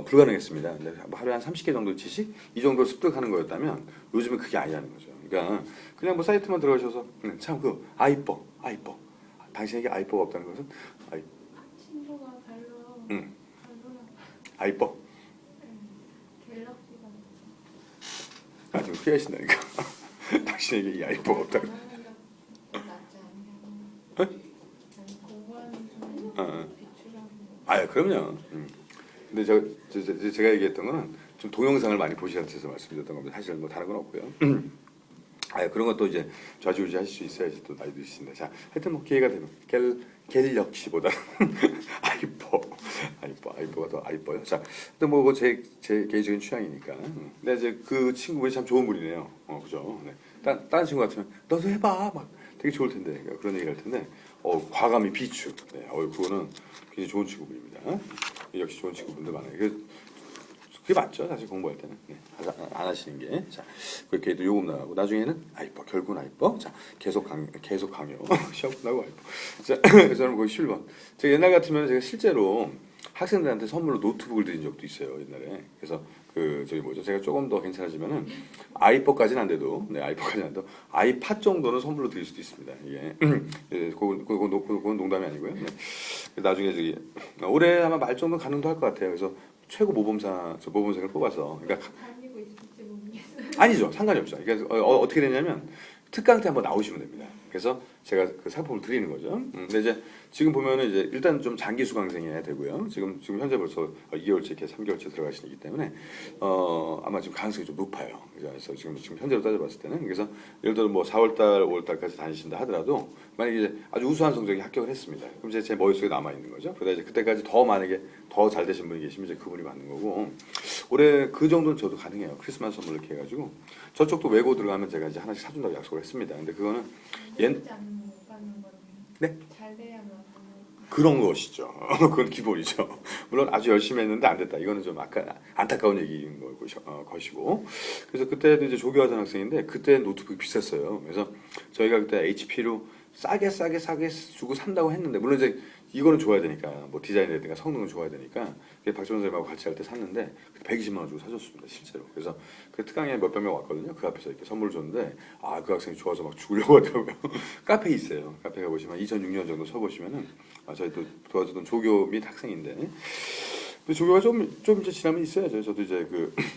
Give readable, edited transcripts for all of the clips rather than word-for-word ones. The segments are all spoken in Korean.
불가능했습니다. 근데 뭐 하루에 한 30개 정도 지식 이 정도 습득하는 거였다면 요즘은 그게 아니라는 거죠. 그러니까 그냥 뭐 사이트만 들어가셔서 참 그 아이뻐 당신에게 아이뻐가 없다는 것은 친구가 별로 응. 별로라고. 아이뻐 갤럭시가 아주 후회하신다니까. 당신에게 이 아이뻐가 없다는 거. 낫지 않냐고. 어? 아니, 공부하는 중에 어. 비추라고. 아 그럼요. 근데 제가 얘기했던 거는 좀 동영상을 많이 보시라는 뜻에서 말씀드렸던 겁니다. 사실 뭐 다른 건 없고요. 그런 것도 이제 좌지우지 하실 수 있어야지 또 나이도 있습니다. 자, 하여튼 뭐 기회가 되면 갤럭시보다 아이뻐가 더 아이뻐요. 자, 또 뭐 제 개인적인 취향이니까. 근데 이제 그 친구분이 참 좋은 분이네요. 그죠? 네. 다른 친구 같으면 너도 해봐 막 되게 좋을 텐데 그러니까 그런 얘기를 할 텐데 과감히 비추. 네, 그거는 굉장히 좋은 친구분입니다. 역시 좋은 친구분들 많아요. 그게 맞죠, 사실 공부할 때는. 네, 안 하시는 게. 자, 그렇게 또 요금 나가고 나중에는 아이뻐, 결국은 아이뻐. 자, 계속 강요. 시험 끝나고 아이뻐. 자, 그래서 저는 거기 11번. 제가 옛날 같으면 제가 실제로 학생들한테 선물로 노트북을 드린 적도 있어요, 옛날에. 그래서 제가 조금 더 괜찮아지면은 아이뻐까지는 안 돼도, 네, 아이뻐까지는 안 돼도 아이팟 정도는 선물로 드릴 수도 있습니다. 이게 그건 농담이 아니고요. 네. 나중에 올해 아마 말 정도 가능도 할 것 같아요. 그래서 최고 모범생을 뽑아서 그러니까 다니고 있을지 모르겠어요. 아니죠, 상관이 없죠. 그러니까 어떻게 되냐면 특강 때 한번 나오시면 됩니다. 그래서 제가 그 상품을 드리는 거죠. 근데 이제 지금 보면은 이제 일단 좀 장기 수강생이어야 되고요. 지금 현재 벌써 2개월째 이렇게 3개월째 들어가시기 때문에 아마 지금 가능성이 좀 높아요. 그래서 지금 현재로 따져봤을 때는 그래서 예를 들어 뭐 4월달, 5월달까지 다니신다 하더라도 만약에 이제 아주 우수한 성적이 합격을 했습니다. 그럼 이제 제 머릿속에 남아 있는 거죠. 그러다 이제 그때까지 더 만약에 더 잘 되신 분이 계시면 이제 그분이 맞는 거고 올해 그 정도는 저도 가능해요. 크리스마스 선물 이렇게 해가지고 저쪽도 외고 들어가면 제가 이제 하나씩 사준다고 약속을 했습니다. 근데 그거는 잘되지 않으면 못 받는 거네요. 네? 잘 돼야만 받는 그런 것이죠. 그건 기본이죠. 물론 아주 열심히 했는데 안 됐다. 이거는 좀 안타까운 얘기인 것이고. 그래서 그때도 이제 조교하던 학생인데 그때 노트북이 비쌌어요. 그래서 저희가 그때 HP로 싸게 주고 산다고 했는데 물론 이제 이거는 좋아야 되니까 뭐 디자인이라든가 성능은 좋아야 되니까 박정선 선생님하고 같이 할 때 샀는데 120만 원 주고 사줬습니다 실제로. 그래서 그 특강에 몇백 명 왔거든요. 그 앞에서 이렇게 선물을 줬는데 그 학생이 좋아서 막 죽으려고 하더라고요. 카페에 있어요. 카페 가보시면 2006년 정도 쳐보시면은 저희 또 도와주던 조교 및 학생인데 근데 조교가 좀 이제 지나면 있어야죠. 저도 이제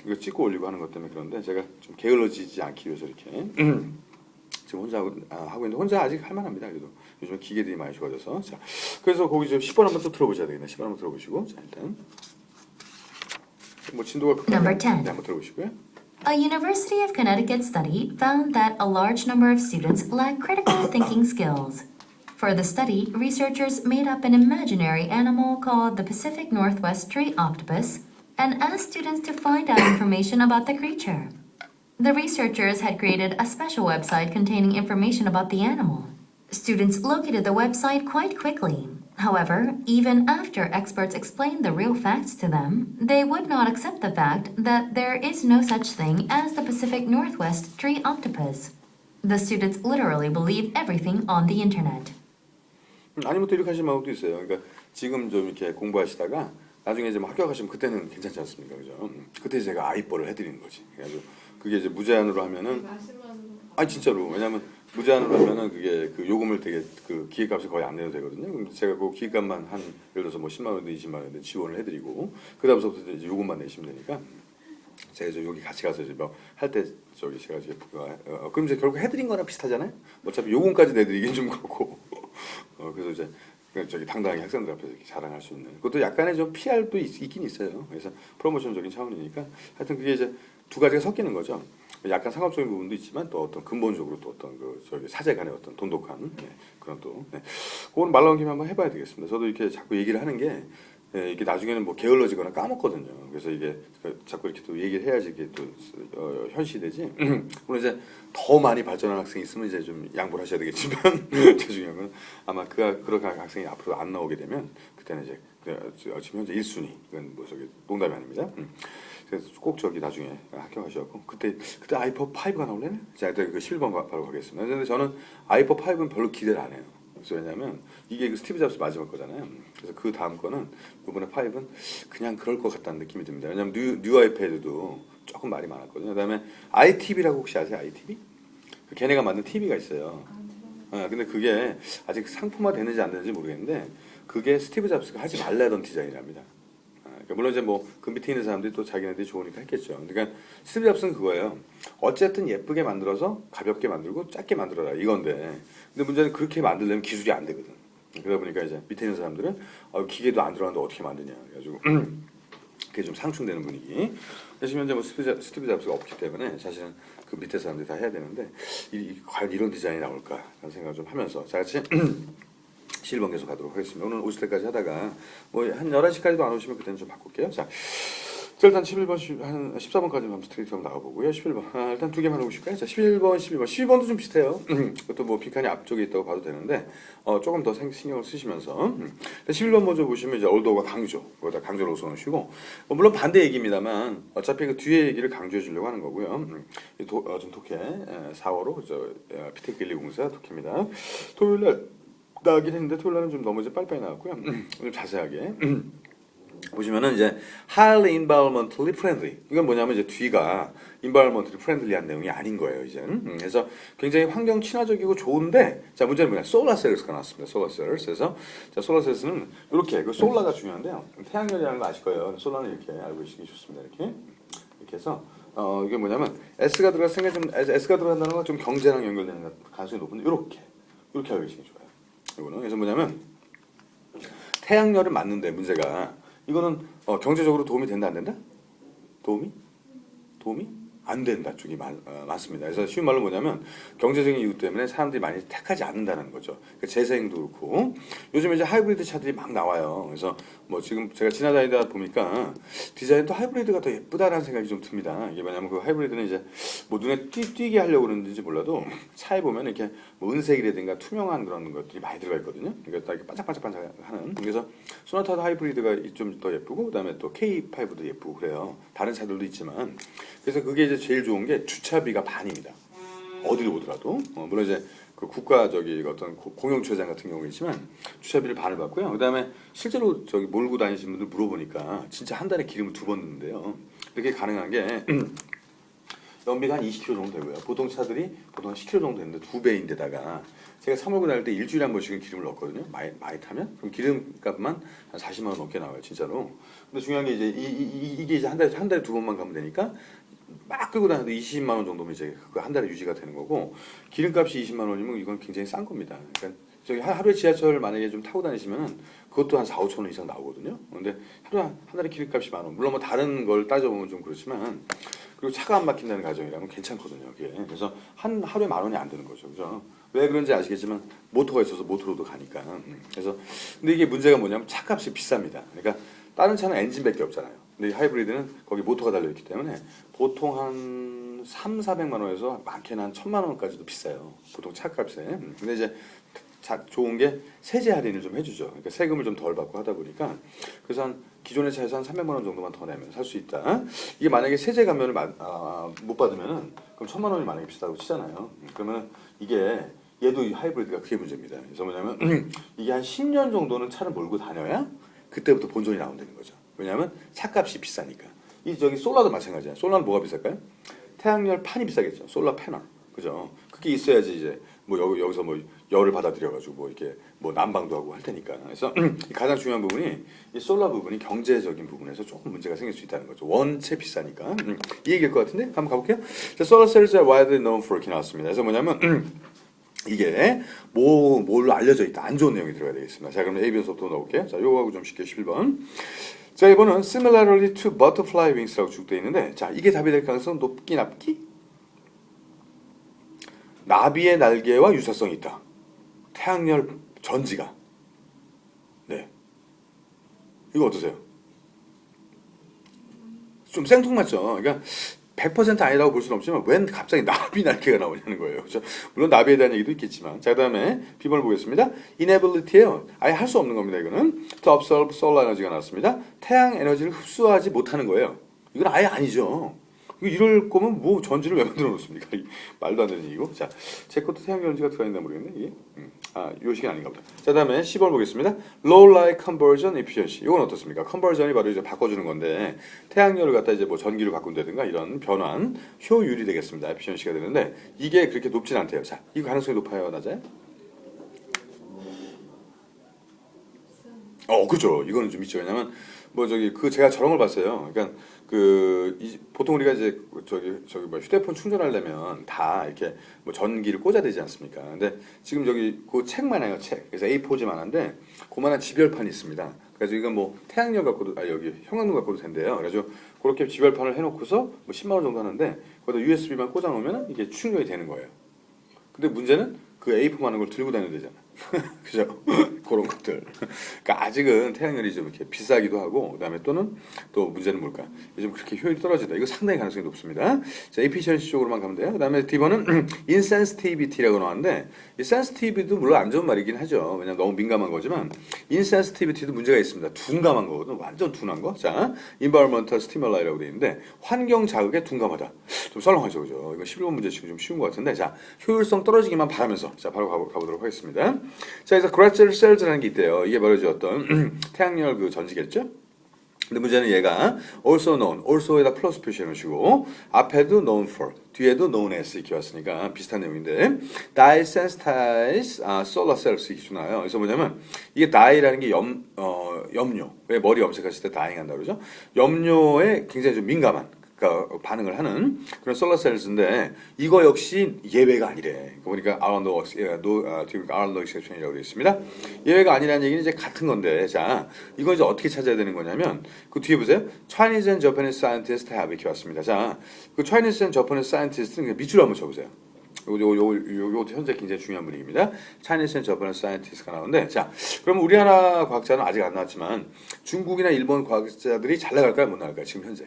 이거 찍고 올리고 하는 것 때문에 그런데 제가 좀 게을러지지 않기 위해서 이렇게 지금 혼자 하고 있는데 혼자 아직 할 만합니다. 그래도 요즘 기계들이 많이 좋아져서 자 그래서 거기 이제 10번 한번 또 들어보셔야 되겠네. 10번 한번 들어보시고 자 일단 뭐 진도가 Number 10. 네, 한번 들어보시고요. A University of Connecticut study found that a large number of students lack critical thinking skills. For the study, researchers made up an imaginary animal called the Pacific Northwest tree octopus and asked students to find out information about the creature. The researchers had created a special website containing information about the animal. Students located the website quite quickly. However, even after experts explained the real facts to them, they would not accept the fact that there is no such thing as the Pacific Northwest tree octopus. The students literally believe everything on the internet. 아니면 또 이렇게 하시는 방법도 있어요. 그러니까 지금 좀 이렇게 공부하시다가 나중에 이제 뭐 합격하시면 그때는 괜찮지 않습니까, 그죠? 그때 제가 아이뽀를 해드리는 거지. 그래가지고 그게 이제 무제한으로 하면은 진짜로 왜냐면 무제한으로 하면은 그게 그 요금을 되게 그 기획값이 거의 안 내도 되거든요. 그럼 제가 그 기획값만 한 예를 들어서 뭐 10만 원인데 20만 원인데 지원을 해드리고 그다음부터 이제 요금만 내시면 되니까. 제가 여기 같이 가서 이제 뭐 할 때 제가 이제 그럼 이제 결국 해드린 거랑 비슷하잖아요. 어차피 요금까지 내드리긴 좀 그렇고 그래서 이제 당당하게 학생들 앞에서 이렇게 자랑할 수 있는 그것도 약간의 좀 PR도 있긴 있어요. 그래서 프로모션적인 차원이니까 하여튼 그게 이제 두 가지가 섞이는 거죠. 약간 상업적인 부분도 있지만 또 어떤 근본적으로 또 어떤 사제 간의 어떤 돈독한 그런 또 그거는 말 나온 김에 한번 해봐야 되겠습니다. 저도 이렇게 자꾸 얘기를 하는 게 이게 나중에는 뭐 게을러지거나 까먹거든요. 그래서 이게 자꾸 이렇게 또 얘기를 해야지 이게 또 현실되지. 물론 이제 더 많이 발전한 학생이 있으면 이제 좀 양보를 하셔야 되겠지만 제일 중요한 건 아마 그런 학생이 앞으로 안 나오게 되면 그때는 이제 지금 현재 1순위 이건 뭐 농담이 아닙니다. 그래서 꼭 나중에 합격하셔갖고 그때 아이퍼 5가 나올래네? 자, 일단 그 11번 바로 가겠습니다. 근데 저는 아이퍼 5는 별로 기대를 안 해요. 그래서 왜냐하면 이게 그 스티브 잡스 마지막 거잖아요. 그래서 그 다음 거는 이번에 5은 그냥 그럴 것 같다는 느낌이 듭니다. 왜냐하면 뉴 아이패드도 조금 말이 많았거든요. 그다음에 iTV라고 혹시 아세요? iTV? 그 걔네가 만든 TV가 있어요. 근데 그게 아직 상품화 되는지 안 되는지 모르겠는데 그게 스티브 잡스가 하지 말라던 디자인이랍니다. 그러니까 물론 이제 뭐 그 밑에 있는 사람들이 또 자기네들이 좋으니까 했겠죠. 그러니까 스티브 잡스는 그거예요. 어쨌든 예쁘게 만들어서 가볍게 만들고 작게 만들어라 이건데, 근데 문제는 그렇게 만들려면 기술이 안 되거든. 그러다 보니까 이제 밑에 있는 사람들은 기계도 안 들어가는데 어떻게 만드냐 그래가지고 그게 좀 상충되는 분위기. 그래서 현재 뭐 스티브 잡스가 없기 때문에 사실은 그 밑에 사람들이 다 해야 되는데 과연 이런 디자인이 나올까 라는 생각을 좀 하면서 자 같이 11번 계속 가도록 하겠습니다. 오늘 오실 때까지 하다가 뭐 한 11시까지도 안 오시면 그때는 좀 바꿀게요. 자 일단 11번, 한 14번까지 한번 스트레이트 한번 나가보고요. 11번. 일단 두 개만 해보실까요? 자, 11번, 12번. 12번도 좀 비슷해요. 그것도 뭐 빈칸이 앞쪽에 있다고 봐도 되는데, 조금 더 신경을 쓰시면서. 11번 먼저 보시면 이제 올도가 강조. 거기다 강조를 우선하시고, 물론 반대 얘기입니다만, 어차피 그 뒤에 얘기를 강조해 주려고 하는 거고요. 좀 독해. 4월호, 피테길리 공사 독해입니다. 토요일날 나긴 했는데, 토요일날은 좀 너무 이제 빨리빨리 나왔고요. 좀 자세하게. 보시면은 이제 highly environmentally friendly. 이건 뭐냐면 이제 뒤가 environmentally friendly한 내용이 아닌 거예요, 이제. 그래서 굉장히 환경 친화적이고 좋은데, 자 문제는 뭐냐? solar cells가 나왔습니다. solar cells. 그래서 자 solar cells는 이렇게 그 솔라가 중요한데요. 태양열이라는 거 아실 거예요. 솔라는 이렇게 알고 계시기 좋습니다. 이렇게 해서 이게 뭐냐면 S가 들어갈 생각 좀 S가 들어간다는 건 좀 경제랑 연결되는 가능성이 높은데 이렇게 알고 계시기 좋아요. 이거는 그래서 뭐냐면 태양열을 맞는데 문제가 이거는 경제적으로 도움이 된다 안 된다? 도움이 안 된다 쪽이 많습니다. 그래서 쉬운 말로 뭐냐면 경제적인 이유 때문에 사람들이 많이 택하지 않는다는 거죠. 그러니까 재생도 그렇고 요즘 이제 하이브리드 차들이 막 나와요. 그래서 뭐 지금 제가 지나다니다 보니까 디자인도 하이브리드가 더 예쁘다라는 생각이 좀 듭니다. 이게 뭐냐면 그 하이브리드는 이제 뭐 눈에 띄게 하려고 그러는지 몰라도 차에 보면 이렇게 뭐 은색이라든가 투명한 그런 것들이 많이 들어가 있거든요. 그러니까 딱 이렇게 반짝반짝반짝하는. 그래서 소나타도 하이브리드가 좀 더 예쁘고 그다음에 또 K5도 예쁘고 그래요. 다른 차들도 있지만 그래서 그게 이제 제일 좋은 게 주차비가 반입니다. 어디로 오더라도 물론 이제 그 국가 어떤 공영 주차장 같은 경우가 있지만 주차비를 반을 받고요. 그다음에 실제로 몰고 다니시는 분들 물어보니까 진짜 한 달에 기름을 2번 넣는데요. 이렇게 가능한 게 연비가 한 20km 정도 되고요. 보통 차들이 보통 한 10km 정도 되는데 2배인데다가 제가 차 몰고 다닐 때 일주일에 한 번씩은 기름을 넣거든요. 많이 타면 그럼 기름값만 한 40만 원 넘게 나와요, 진짜로. 근데 중요한 게 이제 이게 이제 한 달에 2번만 가면 되니까 막 끌고 다녀도 20만 원 정도면 이제 그 한 달에 유지가 되는 거고 기름값이 20만 원이면 이건 굉장히 싼 겁니다. 그러니까 저기 하루에 지하철 만약에 좀 타고 다니시면은 그것도 한 4, 5천 원 이상 나오거든요. 근데 한 달에 기름값이 만 원. 물론 뭐 다른 걸 따져보면 좀 그렇지만 그리고 차가 안 막힌다는 가정이라면 괜찮거든요. 그게. 그래서 하루에 만 원이 안 되는 거죠. 그죠? 왜 그런지 아시겠지만 모터가 있어서 모터로도 가니까. 그래서 근데 이게 문제가 뭐냐면 차값이 비쌉니다. 그러니까 다른 차는 엔진밖에 없잖아요. 근데 하이브리드는 거기 모터가 달려있기 때문에 보통 한 3, 400만 원에서 많게는 한 1000만 원까지도 비싸요. 보통 차값에. 근데 이제 좋은 게 세제 할인을 좀 해주죠. 그러니까 세금을 좀 덜 받고 하다 보니까 그래서 한 기존의 차에서 한 300만 원 정도만 더 내면 살 수 있다. 이게 만약에 세제 감면을 못 받으면은 그럼 1000만 원이 만약에 비싸다고 치잖아요. 그러면 이게 얘도 이 하이브리드가 그게 문제입니다. 그래서 뭐냐면 이게 한 10년 정도는 차를 몰고 다녀야 그때부터 본전이 나온다는 거죠. 왜냐하면 차값이 비싸니까. 솔라도 마찬가지야. 솔라는 뭐가 비쌀까요? 태양열 판이 비싸겠죠. 솔라 패널. 그죠? 그게 있어야지 이제 뭐 여기서 뭐 열을 받아들여가지고 뭐 이렇게 뭐 난방도 하고 할 테니까. 그래서 가장 중요한 부분이 이 솔라 부분이 경제적인 부분에서 조금 문제가 생길 수 있다는 거죠. 원체 비싸니까. 이 얘기일 것 같은데 한번 가볼게요. 자, solar cells are widely known for 이렇게 나왔습니다. 그래서 뭐냐면 이게 뭘로 알려져 있다. 안 좋은 내용이 들어가야 되겠습니다. 자, 그럼 A, B에서부터 넣을게요. 자, 요거하고 좀 쉽게 11번. 자, 이번은 similarly to butterfly wings라고 쭉 되어 있는데, 자, 이게 답이 될 가능성은 높기 낮기? 나비의 날개와 유사성이 있다. 태양열 전지가. 네. 이거 어떠세요? 좀 생뚱맞죠? 그러니까 100% 아니라고 볼 수는 없지만 웬 갑자기 나비 날개가 나오냐는 거예요. 그렇죠? 물론 나비에 대한 얘기도 있겠지만. 자, 그다음에 B번을 보겠습니다. inability예요. 아예 할 수 없는 겁니다. 이거는 to absorb solar energy가 나왔습니다. 태양 에너지를 흡수하지 못하는 거예요. 이건 아예 아니죠. 이럴 거면 뭐 전지를 왜 만들어 놓습니까? 말도 안 되는 얘기고. 자, 제 것도 태양열지가 들어있나 모르겠네 이게. 요 식은 아닌가 보다. 자, 다음에 10번 보겠습니다. Low light conversion efficiency. 이건 어떻습니까? 컨버전이 바로 이제 바꿔주는 건데 태양열을 갖다 이제 뭐 전기로 바꾼다든가 이런 변환 효율이 되겠습니다. efficiency가 되는데 이게 그렇게 높진 않대요. 자, 이 가능성이 높아요, 낮아요? 그죠. 이거는 좀 있죠. 왜냐면 뭐 저기 제가 저런 걸 봤어요. 그러니까 보통 우리가 이제 저기 뭐 휴대폰 충전하려면 다 이렇게 뭐 전기를 꽂아야 되지 않습니까? 근데 지금 저기 그 책만해요, 책. 그래서 A4지만한데 그만한 지별판이 있습니다. 그래서 이건 뭐 태양열 갖고도 여기 형광등 갖고도 된대요. 그래서 그렇게 지별판을 해놓고서 뭐 10만 원 정도 하는데 거기다 USB만 꽂아 놓으면 이게 충전이 되는 거예요. 근데 문제는 그 A4만한 걸 들고 다녀야 되잖아. 그죠? 그런 것들. 그러니까 아직은 태양열이 좀 이렇게 비싸기도 하고, 그다음에 또 문제는 뭘까? 요즘 그렇게 효율이 떨어진다. 이거 상당히 가능성이 높습니다. 자, efficiency 쪽으로만 가면 돼요. 그다음에 D번은 insensitivity라고 나왔는데, 이 sensitivity도 물론 안 좋은 말이긴 하죠. 왜냐면 너무 민감한 거지만, insensitivity도 문제가 있습니다. 둔감한 거거든. 완전 둔한 거. 자, environmental stimul이라고 되어 있는데, 환경 자극에 둔감하다. 좀 썰렁하죠, 그죠? 이거 11번 문제 치고 좀 쉬운 것 같은데, 자, 효율성 떨어지기만 바라면서, 자, 바로 가보도록 하겠습니다. 자, 그래서 Gratzel cells라는 게 있대요. 이게 바로 이제 어떤 태양열 그 전지겠죠? 근데 문제는 얘가 also known, also에다 플러스 표시해 놓으시고 앞에도 known for, 뒤에도 known as 이렇게 왔으니까 비슷한 내용인데 dye-sensitized solar cells 이렇게 나와요. 그래서 뭐냐면 이게 dye라는 게 염료, 왜 머리 염색하실 때 dyeing 한다고 그러죠? 염료에 굉장히 좀 민감한 그러니까 반응을 하는 그런 솔라셀인데 이거 역시 예외가 아니래. 그러니까 R&O exception이라고 되어 있습니다. 예외가 아니라는 얘기는 이제 같은 건데, 자, 이건 이제 어떻게 찾아야 되는 거냐면 그 뒤에 보세요. Chinese and Japanese scientists have 이렇게 왔습니다. 자, 그 Chinese and Japanese scientists는 밑줄로 한번 쳐보세요. 요거 현재 굉장히 중요한 분위기입니다. Chinese and Japanese scientists가 나오는데, 자, 그럼 우리나라 과학자는 아직 안 나왔지만 중국이나 일본 과학자들이 잘 나갈까요, 못 나갈까요? 지금 현재?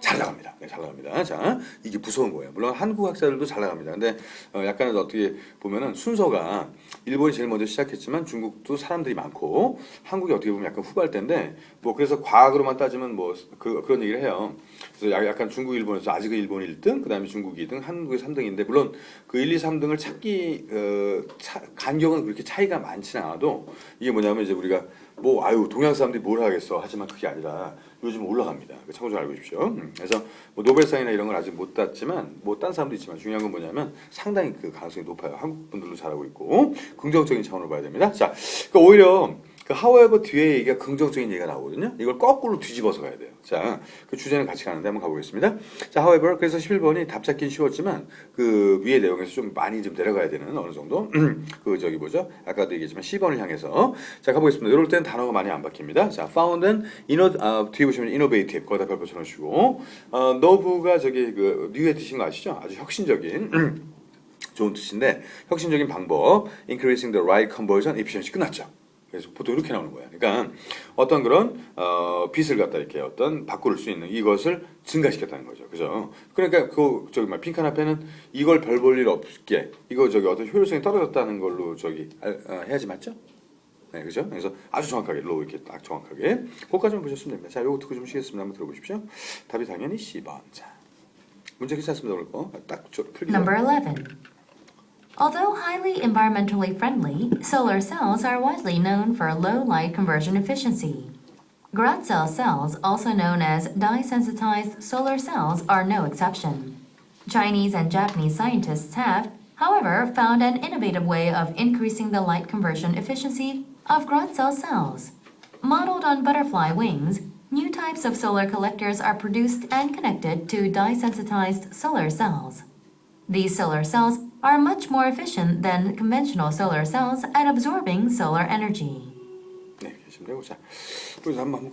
잘 나갑니다. 네, 잘 나갑니다. 자, 이게 무서운 거예요. 물론 한국 학자들도 잘 나갑니다. 근데 약간은 어떻게 보면은 순서가 일본이 제일 먼저 시작했지만 중국도 사람들이 많고 한국이 어떻게 보면 약간 후발 때인데 뭐 그래서 과학으로만 따지면 뭐 그런 얘기를 해요. 그래서 약간 중국, 일본에서 아직은 일본이 1등, 그다음에 중국이 2등, 한국이 3등인데 물론 그 1, 2, 3등을 찾기 간격은 그렇게 차이가 많지는 않아도 이게 뭐냐면 이제 우리가 뭐 동양 사람들이 뭘 하겠어 하지만 그게 아니라 요즘 올라갑니다. 참고 좀 알고 계십시오. 그래서 뭐 노벨상이나 이런 걸 아직 못 땄지만 뭐 딴 사람도 있지만 중요한 건 뭐냐면 상당히 그 가능성이 높아요. 한국 분들도 잘하고 있고 긍정적인 차원으로 봐야 됩니다. 자, 그러니까 오히려 그 however 뒤에 얘기가 긍정적인 얘기가 나오거든요. 이걸 거꾸로 뒤집어서 가야 돼요. 자, 그 주제는 같이 가는데 한번 가보겠습니다. 자, however 그래서 11번이 답 찾긴 쉬웠지만 그 위의 내용에서 좀 많이 좀 내려가야 되는 어느 정도 그 저기 뭐죠? 아까도 얘기했지만 10번을 향해서 자 가보겠습니다. 이럴 때는 단어가 많이 안 바뀝니다. 자, found and 뒤에 보시면 innovative 거기다 별표 쳐놓으시고 nove가 저기 그 new의 뜻인 거 아시죠? 아주 혁신적인 좋은 뜻인데 혁신적인 방법 increasing the right conversion efficiency 끝났죠. 그래서 보통 이렇게 나오는 거야. 그러니까 어떤 그런 빛을 갖다 이렇게 어떤 바꿀 수 있는 이것을 증가시켰다는 거죠. 그죠? 그러니까 그 저기 빈칸 앞에는 이걸 별 볼 일 없게 이거 저기 어떤 효율성이 떨어졌다는 걸로 저기 해야지 맞죠? 네, 그죠? 그래서 아주 정확하게 로우 이렇게 딱 정확하게 그것까지만 보셨으면 됩니다. 자, 요거 듣고 좀 쉬겠습니다. 한번 들어보십시오. 답이 당연히 C번. 자, 문제 괜찮습니다. 오늘 거 딱 풀기. Number 11. Although highly environmentally friendly, solar cells are widely known for low light conversion efficiency. Gratzel cells, also known as dye-sensitized solar cells, are no exception. Chinese and Japanese scientists have, however, found an innovative way of increasing the light conversion efficiency of Gratzel cells. Modeled on butterfly wings, new types of solar collectors are produced and connected to dye-sensitized solar cells. These solar cells are much more efficient than conventional solar cells at absorbing solar energy. 네, 계시면 되고 자, 그래서 한번